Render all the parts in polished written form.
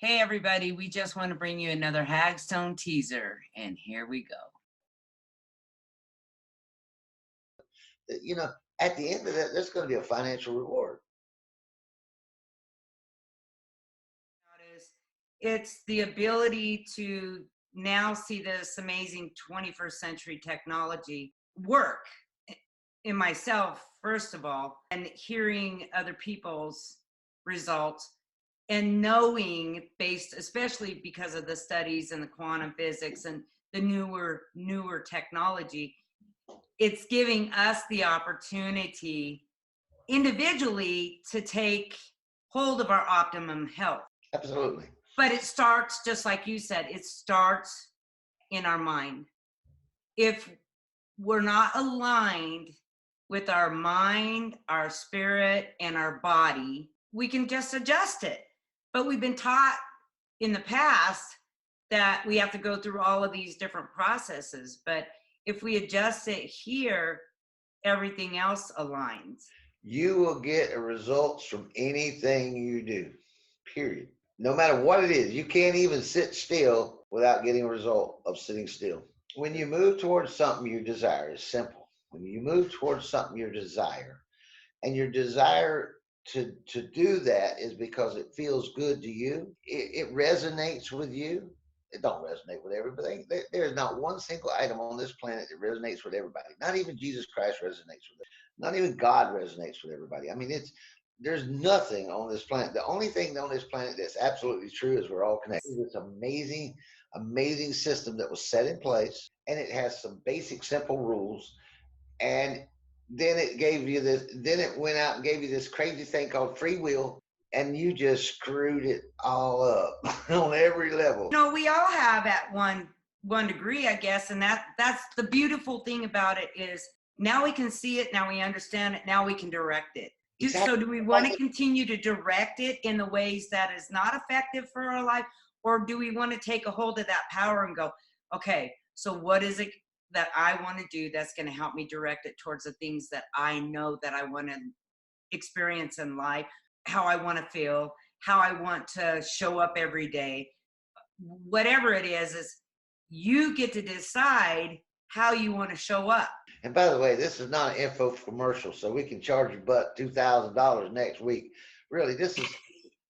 Hey everybody, we just want to bring you another Hagstone teaser, and here we go. You know, at the end of that, there's going to be a financial reward. It's the ability to now see this amazing 21st century technology work in myself, first of all, and hearing other people's results and knowing, based especially because of the studies and the quantum physics and the newer technology, it's giving us the opportunity individually to take hold of our optimum health. Absolutely. But it starts, just like you said, it starts in our mind. If we're not aligned with our mind, our spirit, and our body, we can just adjust it. But we've been taught in the past that we have to go through all of these different processes. But if we adjust it here, everything else aligns. You will get results from anything you do, period. No matter what it is, you can't even sit still without getting a result of sitting still. When you move towards something you desire, it's simple. When you move towards something you desire, and your desire to do that is because it feels good to you, it resonates with you. It don't resonate with everybody. There is not one single item on this planet that resonates with everybody. Not even Jesus Christ resonates with it. Not even God resonates with everybody. I mean, there's nothing on this planet. The only thing on this planet that's absolutely true is we're all connected. It's amazing, amazing system that was set in place, and it has some basic, simple rules. And then it gave you this, then it went out and gave you this crazy thing called free will, and you just screwed it all up on every level. No, we all have at one degree, I guess, and that's the beautiful thing about it is now we can see it, now we understand it, now we can direct it. Exactly. So do we want to continue to direct it in the ways that is not effective for our life, or do we want to take a hold of that power and go, okay, so what is it that I want to do that's going to help me direct it towards the things that I know that I want to experience in life, how I want to feel, how I want to show up every day. Whatever it is you get to decide how you want to show up. And by the way, this is not an info commercial, so we can charge your butt $2,000 next week. Really, this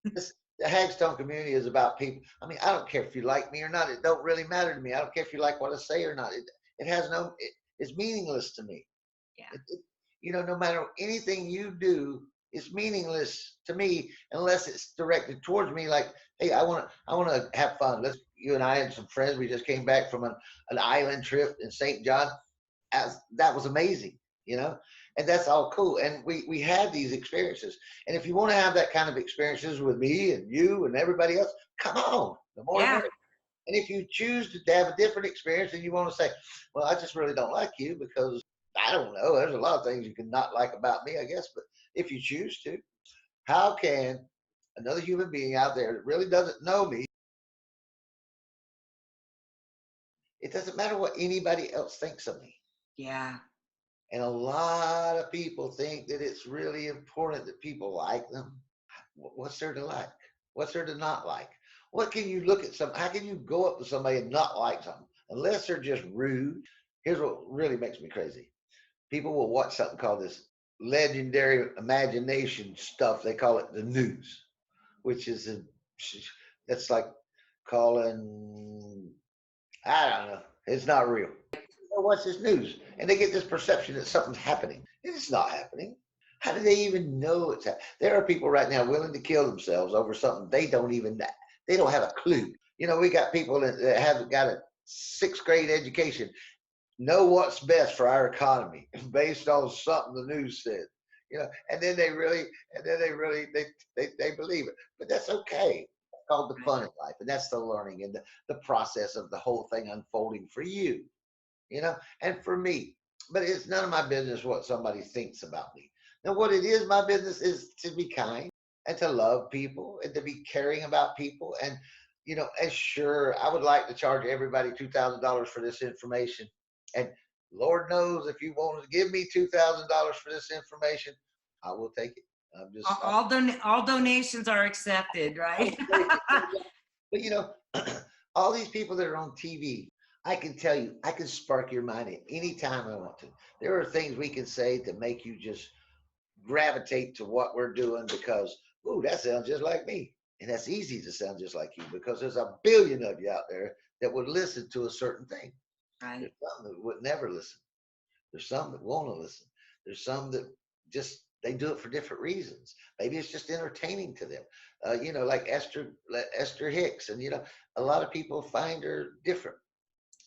the Hagstone community is about people. I mean, I don't care if you like me or not. It don't really matter to me. I don't care if you like what I say or not. It has no. It's meaningless to me. Yeah. No matter anything you do, it's meaningless to me unless it's directed towards me. Like, hey, I want to have fun. You and I and some friends. We just came back from an island trip in St. John. That was amazing, and that's all cool. And we had these experiences. And if you want to have that kind of experiences with me and you and everybody else, come on. The more the merrier. And if you choose to have a different experience and you want to say, well, I just really don't like you because I don't know, there's a lot of things you can not like about me, I guess. But if you choose to, how can another human being out there that really doesn't know me, it doesn't matter what anybody else thinks of me. Yeah. And a lot of people think that it's really important that people like them. What's there to like? What's there to not like? What can you look at how can you go up to somebody and not like something? Unless they're just rude. Here's what really makes me crazy. People will watch something called this legendary imagination stuff. They call it the news, which is that's like calling, I don't know. It's not real. What's this news? And they get this perception that something's happening. It's not happening. How do they even know it's happening? There are people right now willing to kill themselves over something they don't have a clue. We got people that haven't got a sixth grade education, know what's best for our economy based on something the news said. And then they believe it. But that's okay. It's called the fun of life, and that's the learning and the process of the whole thing unfolding for you. And for me. But it's none of my business what somebody thinks about me. Now, what it is, my business is to be kind and to love people and to be caring about people. And, and sure, I would like to charge everybody $2,000 for this information. And Lord knows if you want to give me $2,000 for this information, I will take it. All donations are accepted, right? But all these people that are on TV, I can tell you, I can spark your mind at any time I want to. There are things we can say to make you just gravitate to what we're doing because, ooh, that sounds just like me. And that's easy to sound just like you because there's a billion of you out there that would listen to a certain thing. Right. There's some that would never listen. There's some that want to listen. There's some that just they do it for different reasons. Maybe it's just entertaining to them. Like Esther Hicks, and a lot of people find her different.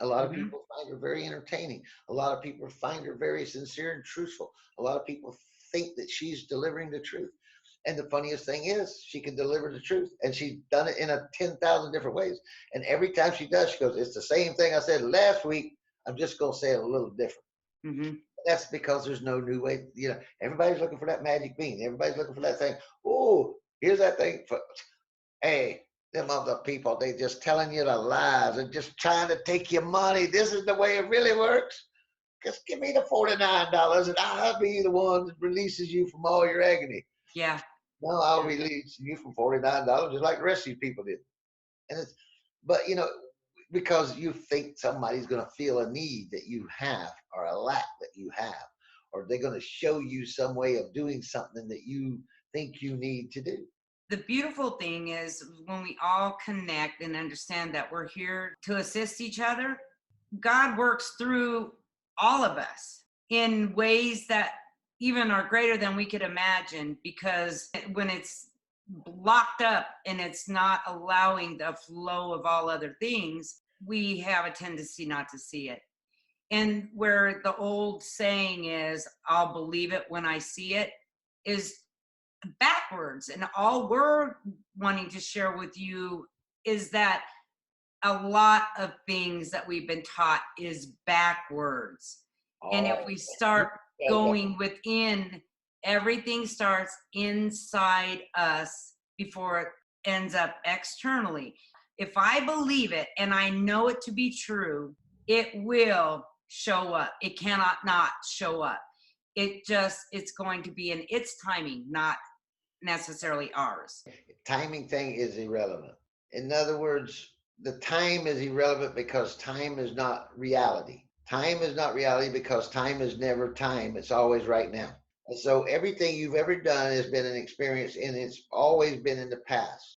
A lot of Hmm. people find her very entertaining. A lot of people find her very sincere and truthful. A lot of people think that she's delivering the truth. And the funniest thing is, she can deliver the truth, and she's done it in a 10,000 different ways. And every time she does, she goes, "It's the same thing I said last week. I'm just going to say it a little different." Hmm. That's because there's no new way. Everybody's looking for that magic bean. Everybody's looking for that thing. Oh, here's that thing. Hey, them other people, they just telling you the lies and just trying to take your money. This is the way it really works. Just give me the $49 and I'll be the one that releases you from all your agony. Yeah. No, I'll Yeah. release you from $49 just like the rest of you people did. And but because you think somebody's going to feel a need that you have or a lack that you have, or they're going to show you some way of doing something that you think you need to do. The beautiful thing is when we all connect and understand that we're here to assist each other, God works through all of us in ways that even are greater than we could imagine, because when it's locked up and it's not allowing the flow of all other things, we have a tendency not to see it. And where the old saying is, I'll believe it when I see it, is backwards. And all we're wanting to share with you is that a lot of things that we've been taught is backwards. And if Oh, we start yeah. going within, everything starts inside us before it ends up externally. If I believe it and I know it to be true, it will show up. It cannot not show up. It's going to be in its timing, not necessarily ours. Timing thing is irrelevant. In other words, the time is irrelevant because time is not reality. Time is not reality because time is never time. It's always right now. And so everything you've ever done has been an experience and it's always been in the past.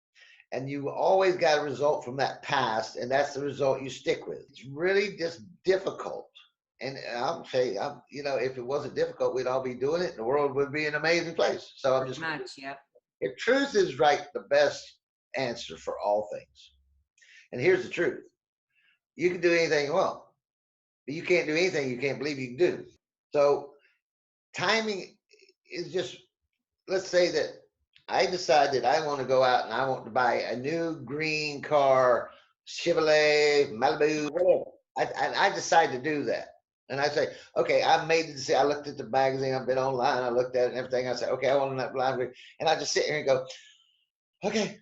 And you always got a result from that past, and that's the result you stick with. It's really just difficult. And I'll say, if it wasn't difficult, we'd all be doing it, and the world would be an amazing place. So I'm Pretty just, much, yep. if truth is right, the best answer for all things. And here's the truth: you can do anything you want, but you can't do anything you can't believe you can do. So timing is just, let's say that I decide that I want to go out and I want to buy a new green car, Chevrolet, Malibu, whatever. I decide to do that. And I say, okay, I made the decision. I looked at the magazine, I've been online, I looked at it and everything. I say, okay, I want that blind. And I just sit here and go, okay,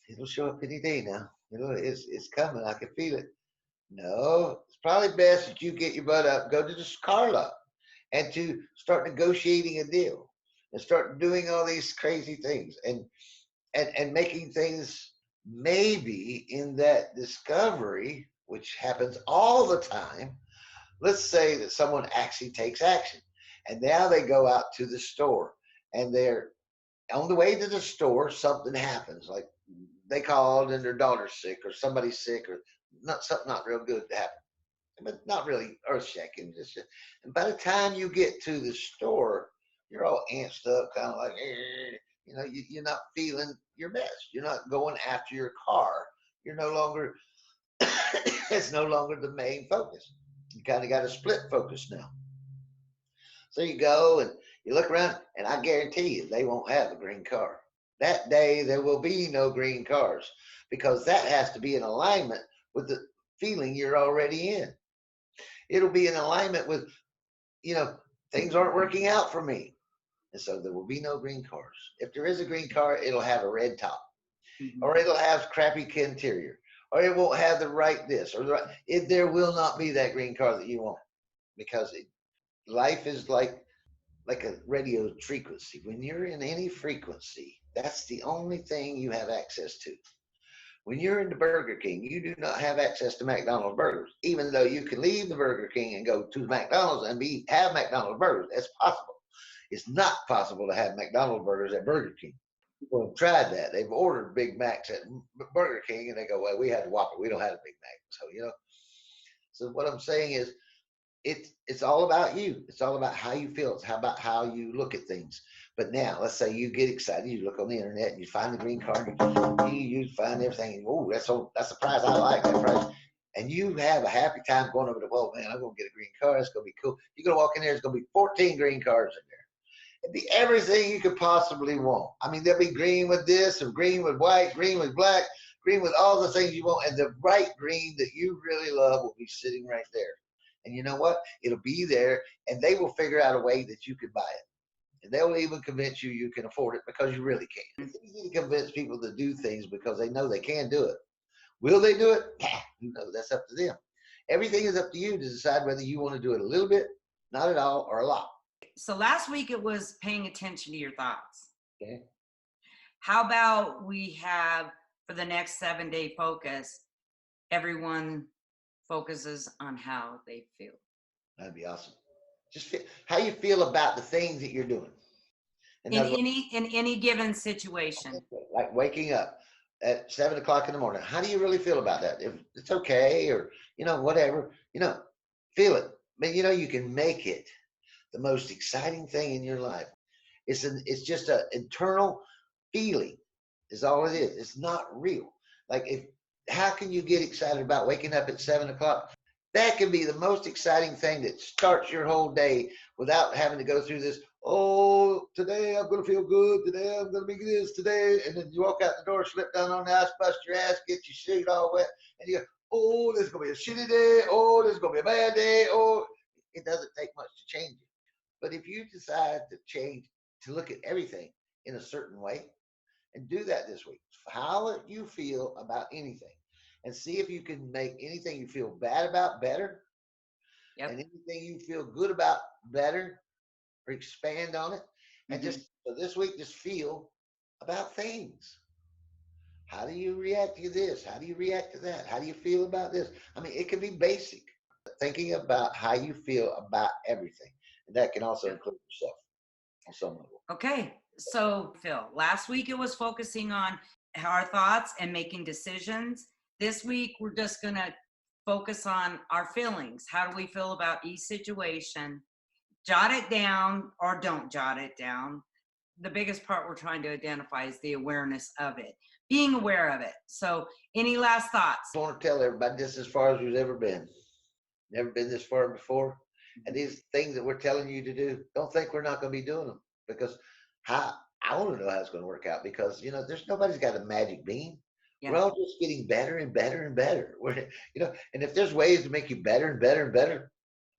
it'll show up any day now. It's coming. I can feel it. No, it's probably best that you get your butt up, go to the car lot, and to start negotiating a deal and start doing all these crazy things and making things maybe in that discovery, which happens all the time. Let's say that someone actually takes action and now they go out to the store and they're on the way to the store, something happens. Like they called and their daughter's sick or somebody's sick or not something not real good to happen, but not really earth shaking. And by the time you get to the store, you're all antsed up, kind of like, you're not feeling your best. You're not going after your car. You're no longer, it's no longer the main focus. You kind of got a split focus now. So you go and you look around, and I guarantee you, they won't have a green car. That day, there will be no green cars because that has to be in alignment with the feeling you're already in. It'll be in alignment with, you know, things aren't working out for me. And so there will be no green cars. If there is a green car, it'll have a red top, Mhm. or it'll have crappy interior, or it won't have the right this, or there will not be that green car that you want because life is like a radio frequency. When you're in any frequency, that's the only thing you have access to. When you're in the Burger King, you do not have access to McDonald's burgers, even though you can leave the Burger King and go to McDonald's and have McDonald's burgers. That's possible. It's not possible to have McDonald's burgers at Burger King. People have tried that. They've ordered Big Macs at Burger King, and they go, "Well, we had a Whopper. We don't have a Big Mac." So So what I'm saying is, it's all about you. It's all about how you feel. It's about how you look at things. But now, let's say you get excited. You look on the internet and you find the green card. You find everything. Oh, that's the price. I like that price. And you have a happy time going over to, well, man, I'm going to get a green card. It's going to be cool. You're going to walk in there. There's going to be 14 green cards in there. It'd be everything you could possibly want. I mean, there'll be green with this, and green with white, green with black, green with all the things you want. And the bright green that you really love will be sitting right there. And you know what? It'll be there, and they will figure out a way that you can buy it. And they'll even convince you can afford it because you really can. It's easy to convince people to do things because they know they can do it. Will they do it? Who knows? That's up to them. Everything is up to you to decide whether you want to do it a little bit, not at all, or a lot. So last week it was paying attention to your thoughts. Okay. How about we have, for the next 7-day focus, everyone focuses on how they feel. That'd be awesome. Just how you feel about the things that you're doing. In any given situation. Like waking up at 7 o'clock in the morning. How do you really feel about that? If it's okay, or whatever, feel it. But you can make it the most exciting thing in your life. It's just an internal feeling is all it is. It's not real. How can you get excited about waking up at 7 o'clock? That can be the most exciting thing that starts your whole day without having to go through this, oh, today I'm going to feel good. Today I'm going to be this today. And then you walk out the door, slip down on the ice, bust your ass, get your shit all wet. And you go, oh, this is going to be a shitty day. Oh, this is going to be a bad day. Oh, it doesn't take much to change it. But if you decide to change, to look at everything in a certain way, and do that this week, how you feel about anything, and see if you can make anything you feel bad about better, and anything you feel good about better, or expand on it. And just so this week, just feel about things. How do you react to this? How do you react to that? How do you feel about this? I mean, it can be basic. Thinking about how you feel about everything. And that can also include yourself on some level. Okay. So, Phil, last week it was focusing on our thoughts and making decisions. This week, we're just going to focus on our feelings. How do we feel about each situation? Jot it down or don't jot it down. The biggest part we're trying to identify is the awareness of it, being aware of it. So, any last thoughts? I want to tell everybody this as far as we've ever been. Never been this far before. And these things that we're telling you to do, don't think we're not going to be doing them, because I want to know how it's going to work out, because there's nobody's got a magic bean. Yeah. We're all just getting better and better and better. And if there's ways to make you better and better and better,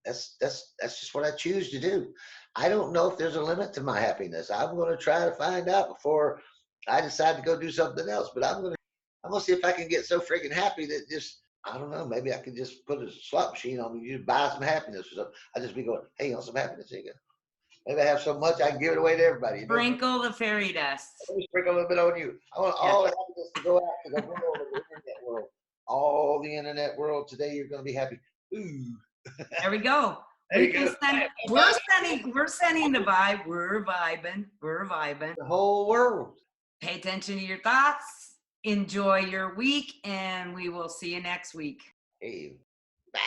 that's just what I choose to do. I don't know if there's a limit to my happiness. I'm going to try to find out before I decide to go do something else. But I'm going to see if I can get so freaking happy that I don't know, maybe I could just put a slot machine on me, just buy some happiness or something. I just be going, hey, you want some happiness? Here you go. Maybe I have so much I can give it away to everybody. Sprinkle the fairy dust. Let me sprinkle a little bit on you. I want all the happiness to go out to the world of the internet world. All the internet world today, you're going to be happy. Ooh. There we go. We're sending the vibe. We're vibing. The whole world. Pay attention to your thoughts. Enjoy your week, and we will see you next week. Hey. Bye.